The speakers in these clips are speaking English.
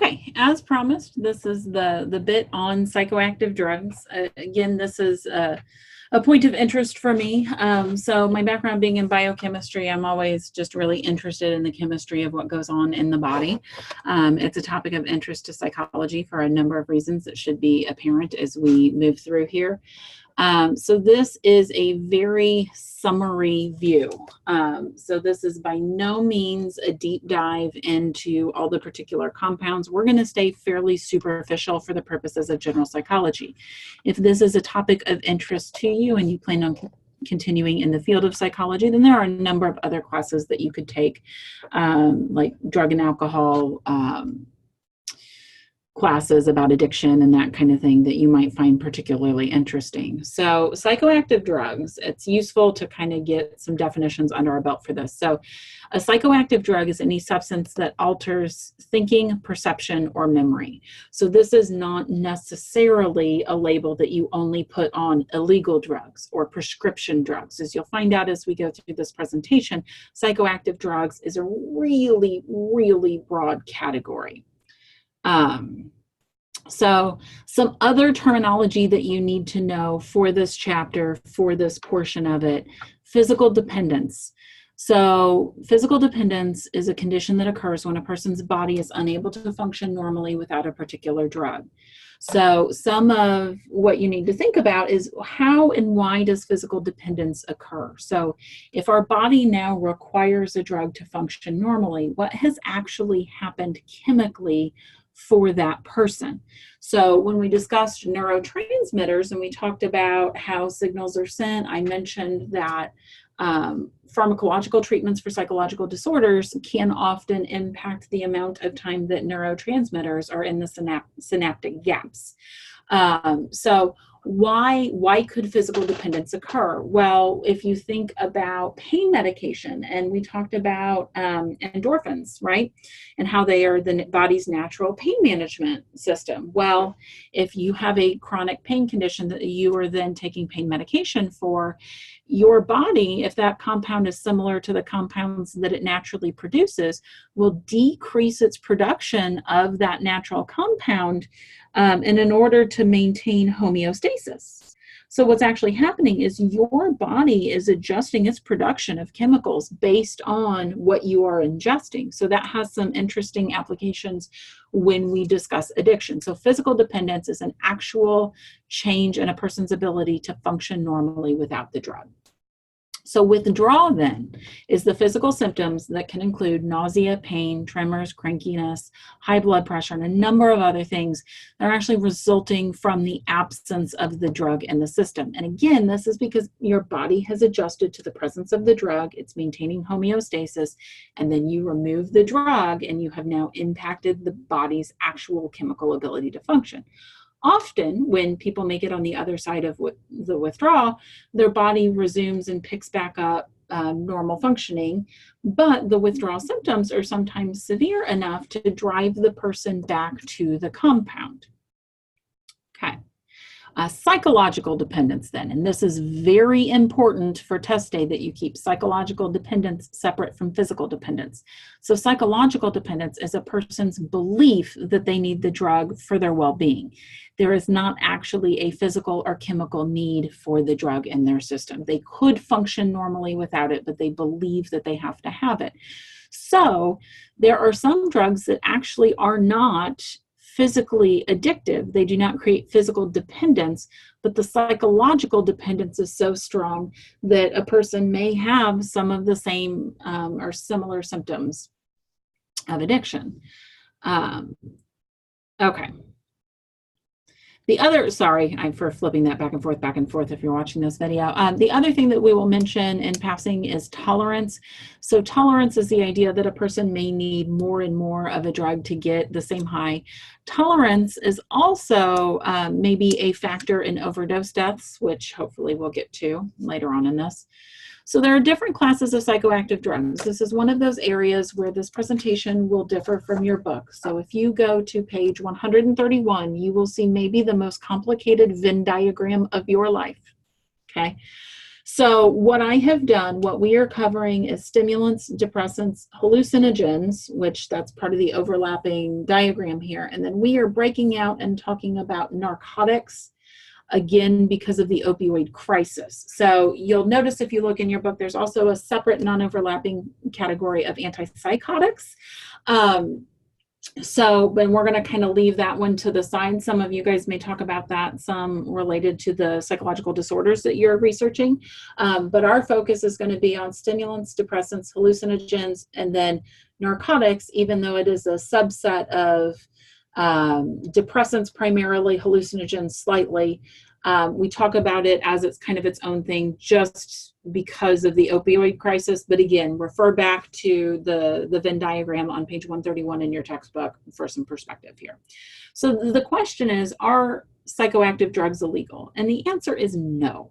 Okay, as promised, this is the bit on psychoactive drugs. Again, this is a point of interest for me. So my background being in biochemistry, I'm always just really interested in the chemistry of what goes on in the body. It's a topic of interest to psychology for a number of reasons that should be apparent as we move through here. So this is a very summary view. So this is by no means a deep dive into all the particular compounds. We're going to stay fairly superficial for the purposes of general psychology. If this is a topic of interest to you and you plan on continuing in the field of psychology, then there are a number of other classes that you could take, like drug and alcohol, classes about addiction and that kind of thing that you might find particularly interesting. So psychoactive drugs, it's useful to kind of get some definitions under our belt for this. So a psychoactive drug is any substance that alters thinking, perception, or memory. So this is not necessarily a label that you only put on illegal drugs or prescription drugs. As you'll find out as we go through this presentation, psychoactive drugs is a really, really broad category. So some other terminology that you need to know for this chapter, for this portion of it: physical dependence. So physical dependence is a condition that occurs when a person's body is unable to function normally without a particular drug. So some of what you need to think about is how and why does physical dependence occur? So if our body now requires a drug to function normally, what has actually happened chemically for that person? So when we discussed neurotransmitters and we talked about how signals are sent, I mentioned that pharmacological treatments for psychological disorders can often impact the amount of time that neurotransmitters are in the synaptic gaps. So why could physical dependence occur? Well, if you think about pain medication, and we talked about endorphins, right? And how they are the body's natural pain management system. Well, if you have a chronic pain condition that you are then taking pain medication for, your body, if that compound is similar to the compounds that it naturally produces, will decrease its production of that natural compound and in order to maintain homeostasis. So what's actually happening is your body is adjusting its production of chemicals based on what you are ingesting. So that has some interesting applications when we discuss addiction. So physical dependence is an actual change in a person's ability to function normally without the drug. So withdrawal then is the physical symptoms that can include nausea, pain, tremors, crankiness, high blood pressure, and a number of other things that are actually resulting from the absence of the drug in the system. And again, this is because your body has adjusted to the presence of the drug, it's maintaining homeostasis, and then you remove the drug and you have now impacted the body's actual chemical ability to function. Often, when people make it on the other side of the withdrawal, their body resumes and picks back up normal functioning, but the withdrawal symptoms are sometimes severe enough to drive the person back to the compound. Okay. Psychological dependence then, and this is very important for test day that you keep psychological dependence separate from physical dependence. So psychological dependence is a person's belief that they need the drug for their well-being. There is not actually a physical or chemical need for the drug in their system. They could function normally without it, but they believe that they have to have it. So there are some drugs that actually are not physically addictive. They do not create physical dependence, but the psychological dependence is so strong that a person may have some of the same or similar symptoms of addiction. Okay. The other, sorry, I'm for flipping that back and forth if you're watching this video. The other thing that we will mention in passing is tolerance. So tolerance is the idea that a person may need more and more of a drug to get the same high. Tolerance is also maybe a factor in overdose deaths, which hopefully we'll get to later on in this. So there are different classes of psychoactive drugs. This is one of those areas where this presentation will differ from your book. So if you go to page 131, you will see maybe the most complicated Venn diagram of your life, okay? So what I have done, what we are covering is stimulants, depressants, hallucinogens, which that's part of the overlapping diagram here. And then we are breaking out and talking about narcotics, again, because of the opioid crisis. So you'll notice if you look in your book, there's also a separate non-overlapping category of antipsychotics. But we're going to kind of leave that one to the side. Some of you guys may talk about that, some related to the psychological disorders that you're researching. But our focus is going to be on stimulants, depressants, hallucinogens, and then narcotics, even though it is a subset of depressants primarily, hallucinogens slightly. We talk about it as it's kind of its own thing just because of the opioid crisis. But again, refer back to the Venn diagram on page 131 in your textbook for some perspective here. So the question is, are psychoactive drugs illegal? And the answer is no.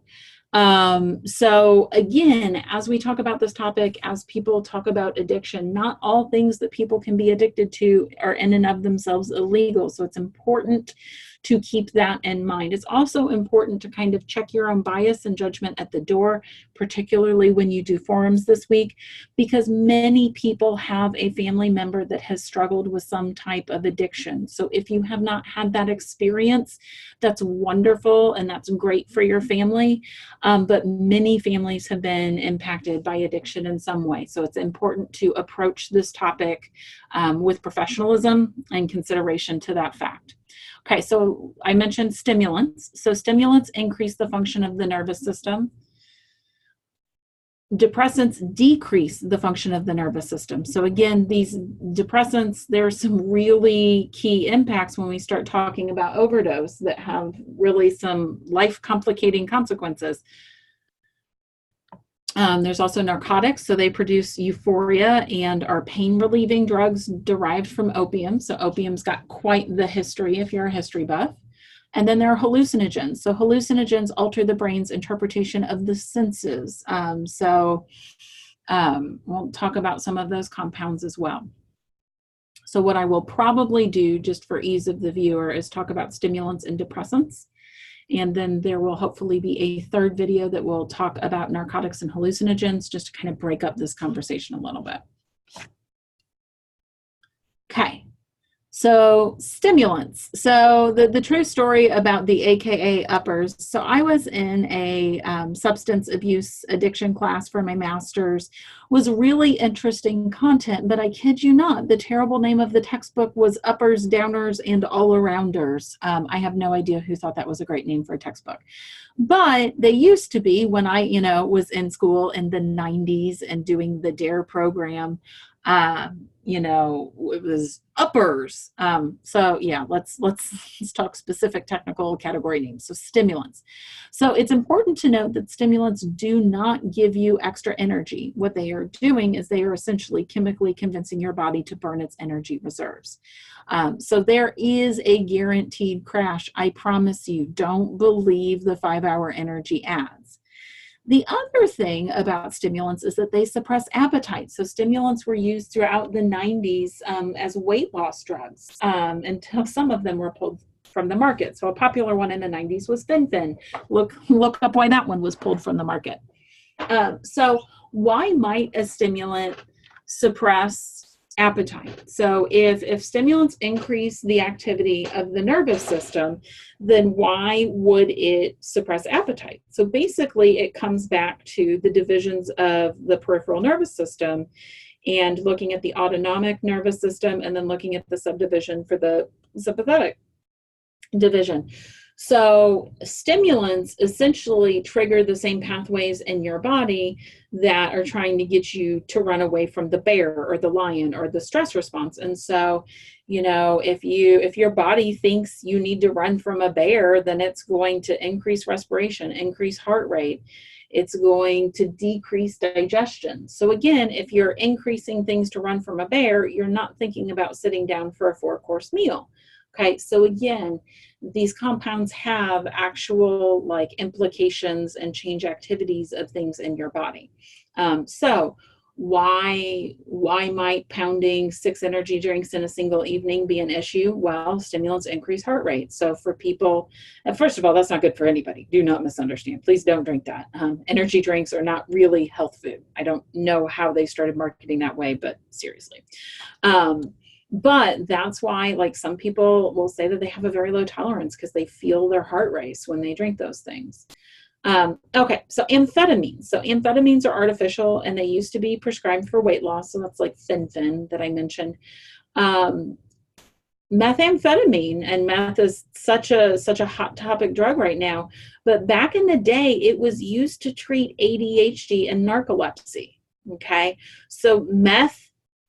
So again, as we talk about this topic, as people talk about addiction, not all things that people can be addicted to are in and of themselves illegal. So it's important to keep that in mind. It's also important to kind of check your own bias and judgment at the door, particularly when you do forums this week, because many people have a family member that has struggled with some type of addiction. So if you have not had that experience, that's wonderful and that's great for your family. But many families have been impacted by addiction in some way. So it's important to approach this topic with professionalism and consideration to that fact. Okay, so I mentioned stimulants. So stimulants increase the function of the nervous system. Depressants decrease the function of the nervous system. So again, these depressants, there are some really key impacts when we start talking about overdose that have really some life complicating consequences. There's also narcotics, so they produce euphoria and are pain relieving drugs derived from opium. So opium's got quite the history if you're a history buff. And then there are hallucinogens. So hallucinogens alter the brain's interpretation of the senses. We'll talk about some of those compounds as well. So what I will probably do, just for ease of the viewer, is talk about stimulants and depressants. And then there will hopefully be a third video that will talk about narcotics and hallucinogens, just to kind of break up this conversation a little bit. Okay, so stimulants. So the true story about the AKA uppers. So I was in a substance abuse addiction class for my master's. Was really interesting content, but I kid you not, the terrible name of the textbook was Uppers, Downers, and All-Arounders. I have no idea who thought that was a great name for a textbook. But they used to be when I, was in school in the 90s and doing the DARE program. It was uppers. So yeah, let's talk specific technical category names. So stimulants. So it's important to note that stimulants do not give you extra energy. What they are doing is they are essentially chemically convincing your body to burn its energy reserves. So there is a guaranteed crash. I promise you, don't believe the 5-hour energy ads. The other thing about stimulants is that they suppress appetite. So stimulants were used throughout the 90s as weight loss drugs until some of them were pulled from the market. So a popular one in the 90s was Fen-Phen. Look up why that one was pulled from the market. So why might a stimulant suppress appetite? So if stimulants increase the activity of the nervous system, then why would it suppress appetite? So basically it comes back to the divisions of the peripheral nervous system and looking at the autonomic nervous system and then looking at the subdivision for the sympathetic division. So stimulants essentially trigger the same pathways in your body that are trying to get you to run away from the bear or the lion or the stress response. And so, if your body thinks you need to run from a bear, then it's going to increase respiration, increase heart rate. It's going to decrease digestion. So again, if you're increasing things to run from a bear, you're not thinking about sitting down for a 4-course meal. Okay, so again, these compounds have actual implications and change activities of things in your body. So Why might pounding 6 energy drinks in a single evening be an issue? Well, stimulants increase heart rate. So for people, and first of all, that's not good for anybody. Do not misunderstand. Please don't drink that. Energy drinks are not really health food. I don't know how they started marketing that way, but seriously. But that's why, like, some people will say that they have a very low tolerance because they feel their heart race when they drink those things. Okay, so amphetamines. So amphetamines are artificial, and they used to be prescribed for weight loss. So that's like fen-phen that I mentioned. Methamphetamine, and meth is such a hot topic drug right now. But back in the day, it was used to treat ADHD and narcolepsy. Okay, so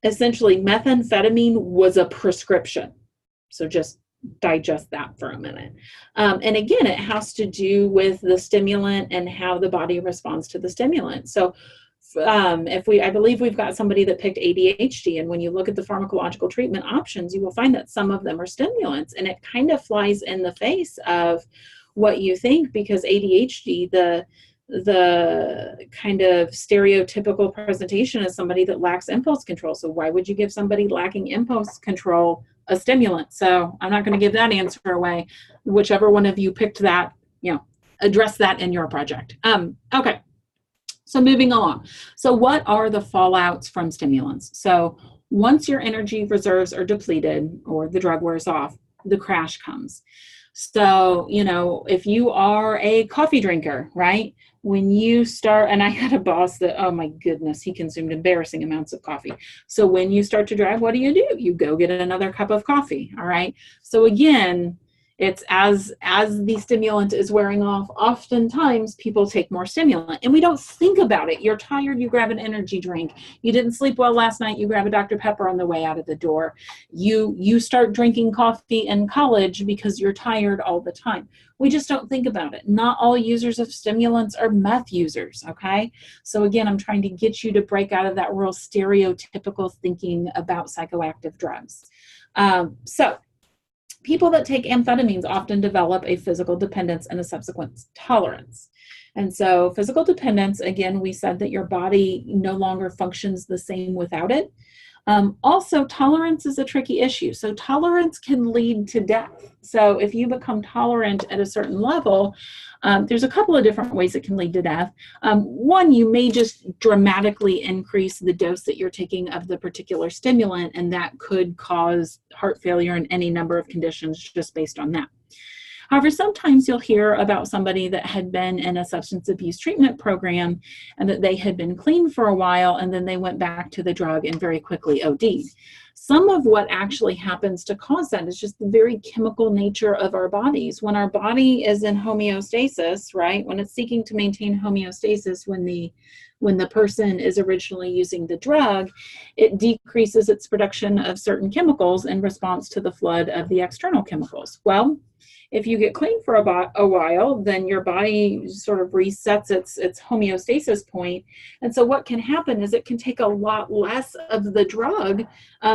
essentially methamphetamine was a prescription. So just digest that for a minute. And again, it has to do with the stimulant and how the body responds to the stimulant. So I believe we've got somebody that picked ADHD, and when you look at the pharmacological treatment options, you will find that some of them are stimulants, and it kind of flies in the face of what you think, because ADHD, the kind of stereotypical presentation is somebody that lacks impulse control. So why would you give somebody lacking impulse control a stimulant? So I'm not going to give that answer away. Whichever one of you picked that, address that in your project. Okay. So moving along. So what are the fallouts from stimulants? So once your energy reserves are depleted or the drug wears off, the crash comes. So, if you are a coffee drinker, right? When you start, and I had a boss that, oh my goodness, he consumed embarrassing amounts of coffee. So when you start to drive, what do? You go get another cup of coffee, all right? So again, it's as the stimulant is wearing off, oftentimes people take more stimulant, and we don't think about it. You're tired, you grab an energy drink. You didn't sleep well last night, you grab a Dr. Pepper on the way out of the door. You start drinking coffee in college because you're tired all the time. We just don't think about it. Not all users of stimulants are meth users, okay? So again, I'm trying to get you to break out of that real stereotypical thinking about psychoactive drugs. So people that take amphetamines often develop a physical dependence and a subsequent tolerance. And so physical dependence, again, we said that your body no longer functions the same without it. Also, tolerance is a tricky issue. So tolerance can lead to death. So if you become tolerant at a certain level, there's a couple of different ways it can lead to death. One, you may just dramatically increase the dose that you're taking of the particular stimulant, and that could cause heart failure and any number of conditions just based on that. However, sometimes you'll hear about somebody that had been in a substance abuse treatment program and that they had been clean for a while, and then they went back to the drug and very quickly OD'd. Some of what actually happens to cause that is just the very chemical nature of our bodies. When our body is in homeostasis, right, when it's seeking to maintain homeostasis, when the person is originally using the drug, it decreases its production of certain chemicals in response to the flood of the external chemicals. Well, if you get clean for a while, then your body sort of resets its homeostasis point. And so what can happen is it can take a lot less of the drug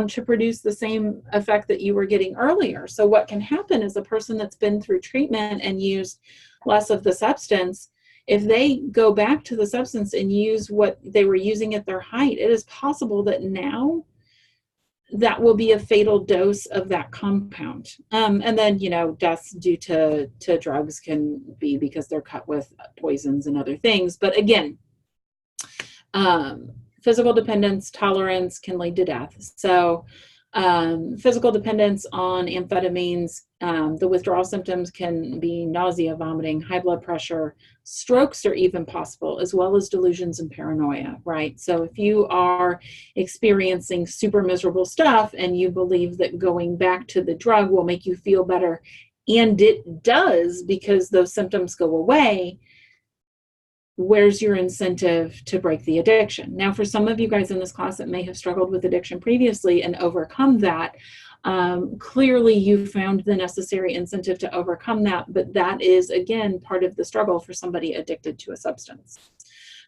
to produce the same effect that you were getting earlier. So what can happen is a person that's been through treatment and used less of the substance, if they go back to the substance and use what they were using at their height, it is possible that now that will be a fatal dose of that compound. And then, deaths due to drugs can be because they're cut with poisons and other things. But again, physical dependence, tolerance can lead to death. So physical dependence on amphetamines, the withdrawal symptoms can be nausea, vomiting, high blood pressure, strokes are even possible, as well as delusions and paranoia, right? So if you are experiencing super miserable stuff and you believe that going back to the drug will make you feel better, and it does because those symptoms go away, where's your incentive to break the addiction? Now, for some of you guys in this class that may have struggled with addiction previously and overcome that, clearly you found the necessary incentive to overcome that, but that is, again, part of the struggle for somebody addicted to a substance.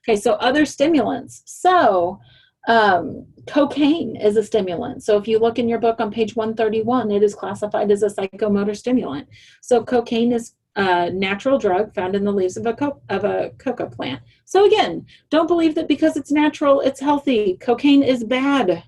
Okay, so other stimulants. So cocaine is a stimulant. So if you look in your book on page 131, it is classified as a psychomotor stimulant. So cocaine is a natural drug found in the leaves of a coca plant. So again, don't believe that because it's natural, it's healthy. Cocaine is bad.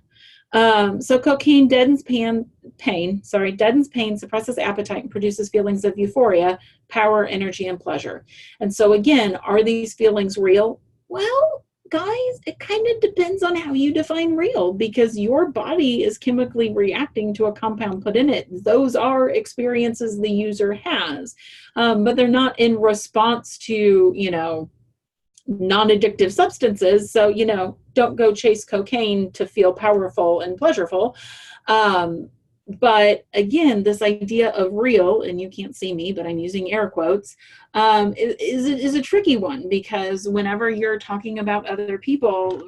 So cocaine deadens pain, suppresses appetite, and produces feelings of euphoria, power, energy, and pleasure. And so again, are these feelings real? Well, guys, it kind of depends on how you define real, because your body is chemically reacting to a compound put in it. Those are experiences the user has, but they're not in response to, non-addictive substances. So, don't go chase cocaine to feel powerful and pleasurable. But again, this idea of real, and you can't see me, but I'm using air quotes, is a tricky one, because whenever you're talking about other people,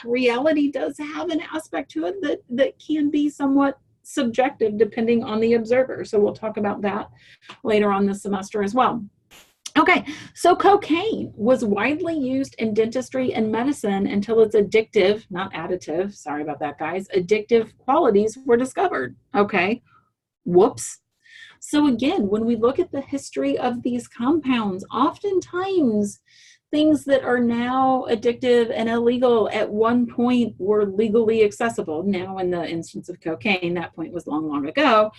reality does have an aspect to it that can be somewhat subjective depending on the observer. So we'll talk about that later on this semester as well. Okay, so cocaine was widely used in dentistry and medicine until its addictive, not additive, sorry about that, guys, addictive qualities were discovered. Okay, whoops. So again, when we look at the history of these compounds, oftentimes things that are now addictive and illegal at one point were legally accessible. Now, in the instance of cocaine, that point was long, long ago.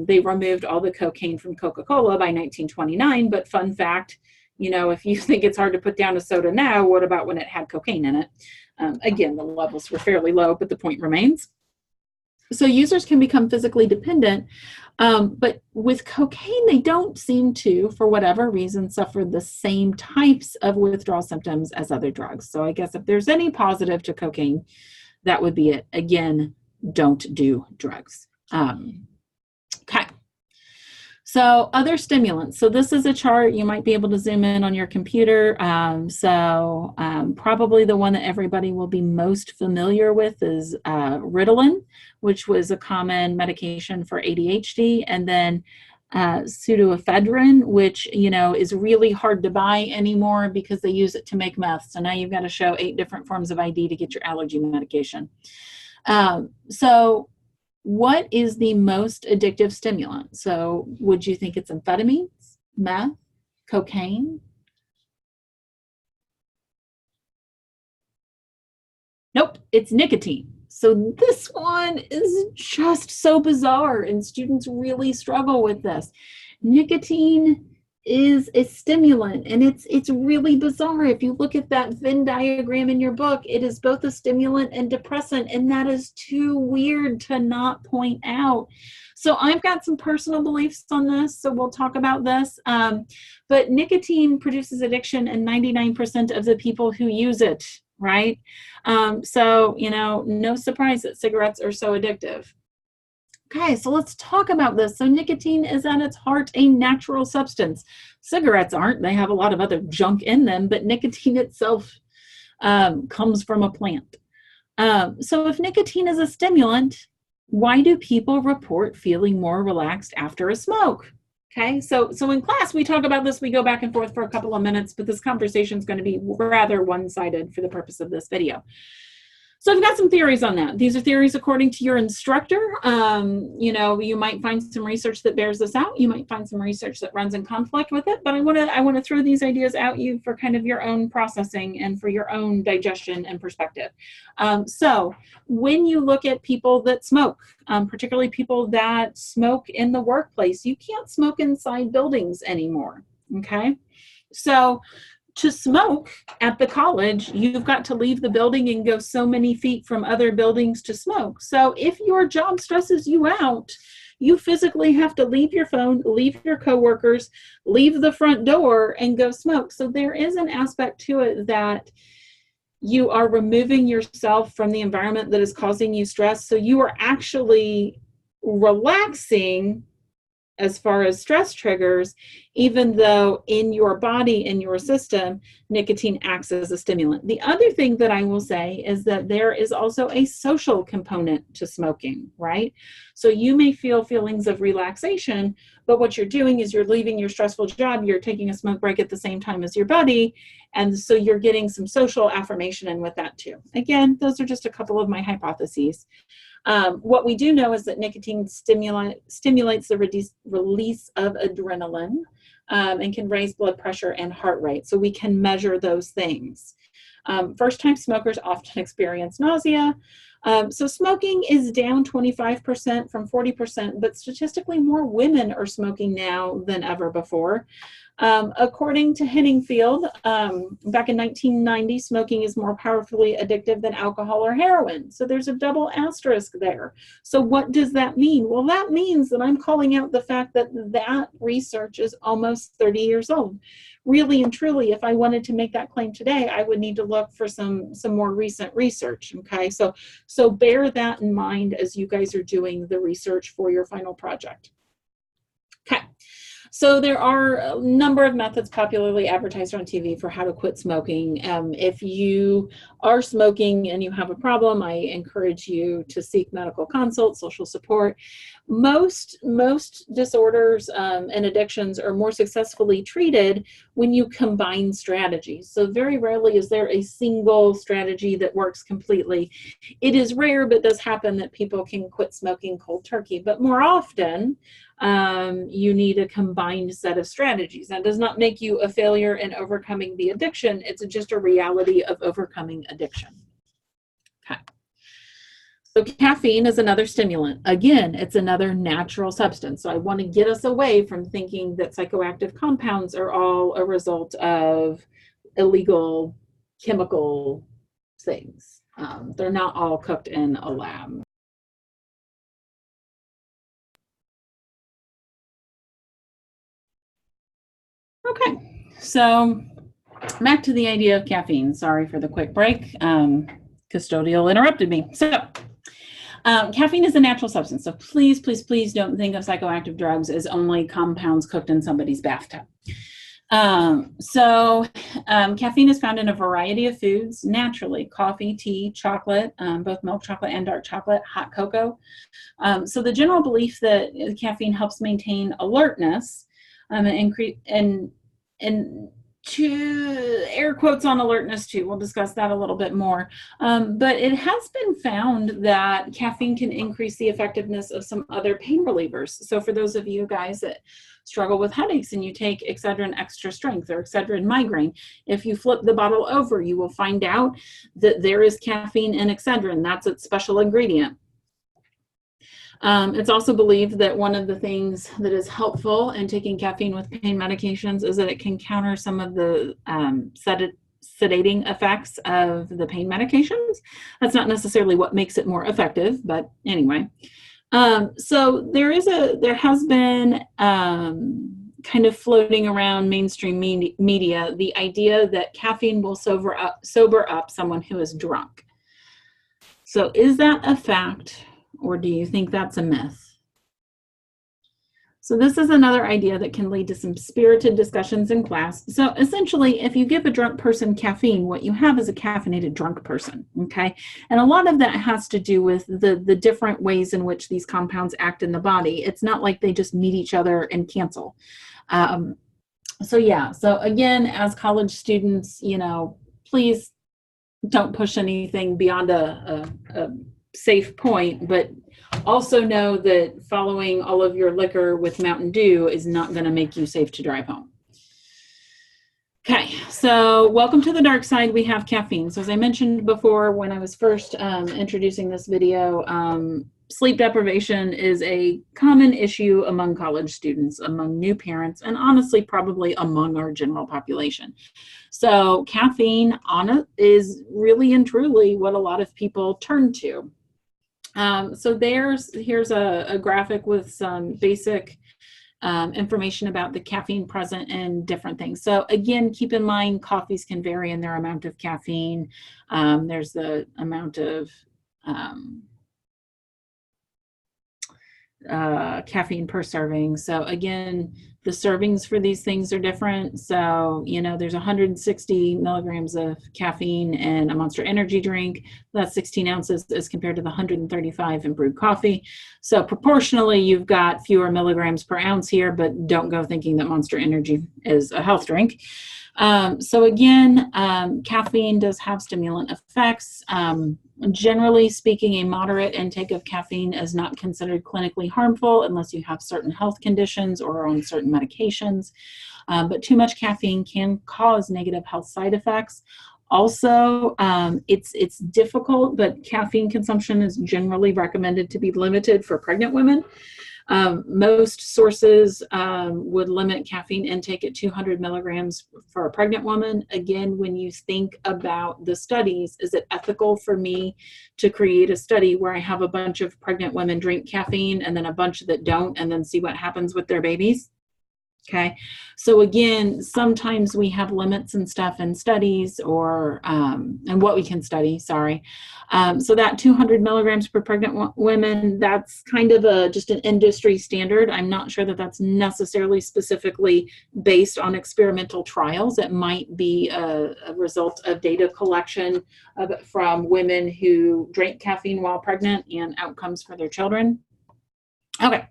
They removed all the cocaine from Coca-Cola by 1929. But fun fact, if you think it's hard to put down a soda now, what about when it had cocaine in it? Again, the levels were fairly low, but the point remains. So users can become physically dependent, but with cocaine, they don't seem to, for whatever reason, suffer the same types of withdrawal symptoms as other drugs. So I guess if there's any positive to cocaine, that would be it. Again, don't do drugs. Okay. So other stimulants. So this is a chart. You might be able to zoom in on your computer. Probably the one that everybody will be most familiar with is Ritalin, which was a common medication for ADHD, and then pseudoephedrine, which is really hard to buy anymore because they use it to make meth. So now you've got to show 8 different forms of ID to get your allergy medication. So what is the most addictive stimulant? So would you think it's amphetamines, meth, cocaine? Nope, it's nicotine. So this one is just so bizarre, and students really struggle with this. Nicotine is a stimulant, and it's really bizarre. If you look at that Venn diagram in your book, it is both a stimulant and depressant, and that is too weird to not point out. So I've got some personal beliefs on this, so we'll talk about this. But nicotine produces addiction in 99% of the people who use it, right? So, no surprise that cigarettes are so addictive. Okay, so let's talk about this. So nicotine is at its heart a natural substance. Cigarettes aren't. They have a lot of other junk in them, but nicotine itself comes from a plant. So if nicotine is a stimulant, why do people report feeling more relaxed after a smoke? Okay, so in class, we talk about this. We go back and forth for a couple of minutes, but this conversation is going to be rather one-sided for the purpose of this video. So I've got some theories on that. These are theories according to your instructor. You might find some research that bears this out. You might find some research that runs in conflict with it. But I want to throw these ideas at you for kind of your own processing and for your own digestion and perspective. So when you look at people that smoke, particularly people that smoke in the workplace, you can't smoke inside buildings anymore. Okay, so to smoke at the college, you've got to leave the building and go so many feet from other buildings to smoke. So if your job stresses you out, you physically have to leave your phone, leave your coworkers, leave the front door and go smoke. So there is an aspect to it that you are removing yourself from the environment that is causing you stress. So you are actually relaxing as far as stress triggers, even though in your body, in your system, nicotine acts as a stimulant. The other thing that I will say is that there is also a social component to smoking, right? So you may feel feelings of relaxation, but what you're doing is you're leaving your stressful job, you're taking a smoke break at the same time as your buddy, and so you're getting some social affirmation in with that too. Again, those are just a couple of my hypotheses. What we do know is that nicotine stimulates the release of adrenaline. and can raise blood pressure and heart rate. So we can measure those things. First-time smokers often experience nausea. So smoking is down 25% from 40%, but statistically more women are smoking now than ever before. According to Henningfield, back in 1990, smoking is more powerfully addictive than alcohol or heroin. So there's a double asterisk there. So what does that mean? Well, that means that I'm calling out the fact that that research is almost 30 years old. Really and truly, if I wanted to make that claim today, I would need to look for some more recent research, okay? So bear that in mind as you guys are doing the research for your final project. Okay. So there are a number of methods popularly advertised on TV for how to quit smoking. If you are smoking and you have a problem, I encourage you to seek medical consult, social support. Most disorders and addictions are more successfully treated when you combine strategies. So very rarely is there a single strategy that works completely. It is rare, but does happen that people can quit smoking cold turkey. But more often, you need a combined set of strategies. That does not make you a failure in overcoming the addiction. It's just a reality of overcoming addiction. Okay. So caffeine is another stimulant. Again, it's another natural substance. So I want to get us away from thinking that psychoactive compounds are all a result of illegal chemical things. They're not all cooked in a lab. Okay, so back to the idea of caffeine. Sorry for the quick break. Custodial interrupted me. So caffeine is a natural substance. So please, please, please don't think of psychoactive drugs as only compounds cooked in somebody's bathtub. Caffeine is found in a variety of foods naturally: coffee, tea, chocolate, both milk chocolate and dark chocolate, hot cocoa. So the general belief that caffeine helps maintain alertness and increase and to air quotes on alertness too. We'll discuss that a little bit more. But it has been found that caffeine can increase the effectiveness of some other pain relievers. So for those of you guys that struggle with headaches and you take Excedrin extra strength or Excedrin migraine, if you flip the bottle over, you will find out that there is caffeine in Excedrin. That's its special ingredient. It's also believed that one of the things that is helpful in taking caffeine with pain medications is that it can counter some of the sedating effects of the pain medications. That's not necessarily what makes it more effective, but anyway. So there has been kind of floating around mainstream media the idea that caffeine will sober up someone who is drunk. So is that a fact? Or do you think that's a myth? So this is another idea that can lead to some spirited discussions in class. So essentially, if you give a drunk person caffeine, what you have is a caffeinated drunk person, okay? And a lot of that has to do with the different ways in which these compounds act in the body. It's not like they just meet each other and cancel. So again, as college students, please don't push anything beyond a safe point, but also know that following all of your liquor with Mountain Dew is not going to make you safe to drive home. Okay, so welcome to the dark side. We have caffeine. So as I mentioned before, when I was first introducing this video, sleep deprivation is a common issue among college students, among new parents, and honestly, probably among our general population. So caffeine is really and truly what a lot of people turn to. So here's a graphic with some basic information about the caffeine present in different things. So again, keep in mind, coffees can vary in their amount of caffeine. There's the amount of caffeine per serving. So again, the servings for these things are different. So, there's 160 milligrams of caffeine in a Monster Energy drink. That's 16 ounces as compared to the 135 in brewed coffee. So proportionally, you've got fewer milligrams per ounce here, but don't go thinking that Monster Energy is a health drink. So again, caffeine does have stimulant effects. Generally speaking, a moderate intake of caffeine is not considered clinically harmful unless you have certain health conditions or are on certain certain medications. But too much caffeine can cause negative health side effects. Also, it's difficult, but caffeine consumption is generally recommended to be limited for pregnant women. Most sources would limit caffeine intake at 200 milligrams for a pregnant woman. Again, when you think about the studies, is it ethical for me to create a study where I have a bunch of pregnant women drink caffeine and then a bunch that don't, and then see what happens with their babies? Okay, so again, sometimes we have limits and stuff in studies, or and what we can study, sorry. So that 200 milligrams per pregnant women, that's kind of just an industry standard. I'm not sure that that's necessarily specifically based on experimental trials. It might be a result of data collection from women who drank caffeine while pregnant and outcomes for their children. Okay.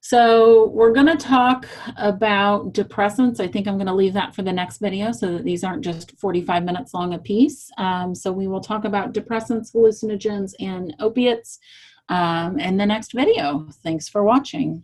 So we're going to talk about depressants. I think I'm going to leave that for the next video so that these aren't just 45 minutes long a piece. So we will talk about depressants, hallucinogens, and opiates in the next video. Thanks for watching.